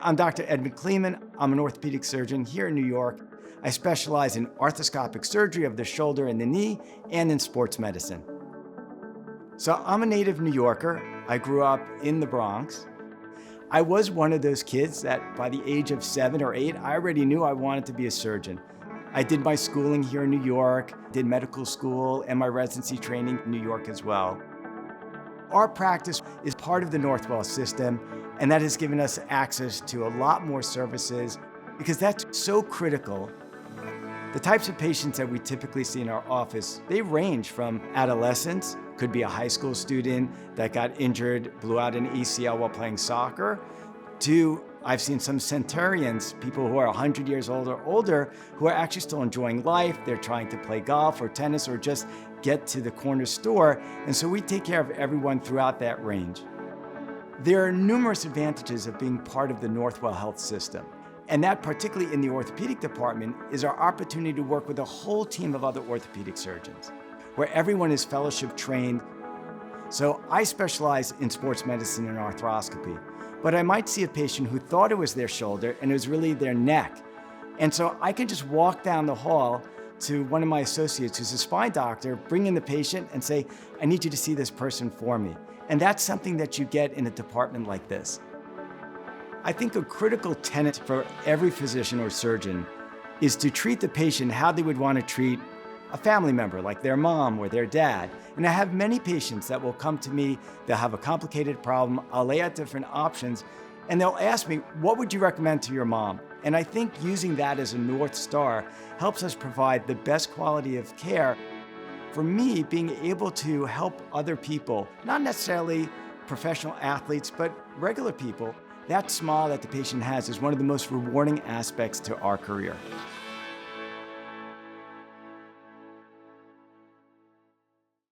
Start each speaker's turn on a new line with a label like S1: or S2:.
S1: I'm Dr. Edmond Cleeman. I'm an orthopedic surgeon here in New York. I specialize in arthroscopic surgery of the shoulder and the knee and in sports medicine. So I'm a native New Yorker. I grew up in the Bronx. I was one of those kids that by the age of 7 or 8, I already knew I wanted to be a surgeon. I did my schooling here in New York, did medical school and my residency training in New York as well. Our practice is part of the Northwell system, and that has given us access to a lot more services because that's so critical. The types of patients that we typically see in our office, they range from adolescents, could be a high school student that got injured, blew out an ACL while playing soccer, to I've seen some centurions, people who are 100 years old or older, who are actually still enjoying life. They're trying to play golf or tennis or just get to the corner store. And so we take care of everyone throughout that range. There are numerous advantages of being part of the Northwell Health system. And that, particularly in the orthopedic department, is our opportunity to work with a whole team of other orthopedic surgeons, where everyone is fellowship trained. So I specialize in sports medicine and arthroscopy, but I might see a patient who thought it was their shoulder and it was really their neck. And so I can just walk down the hall to one of my associates who's a spine doctor, bring in the patient and say, I need you to see this person for me. And that's something that you get in a department like this. I think a critical tenet for every physician or surgeon is to treat the patient how they would want to treat a family member, like their mom or their dad. And I have many patients that will come to me, they'll have a complicated problem, I'll lay out different options, and they'll ask me, what would you recommend to your mom? And I think using that as a North Star helps us provide the best quality of care. For me, being able to help other people, not necessarily professional athletes, but regular people, that smile that the patient has is one of the most rewarding aspects to our career.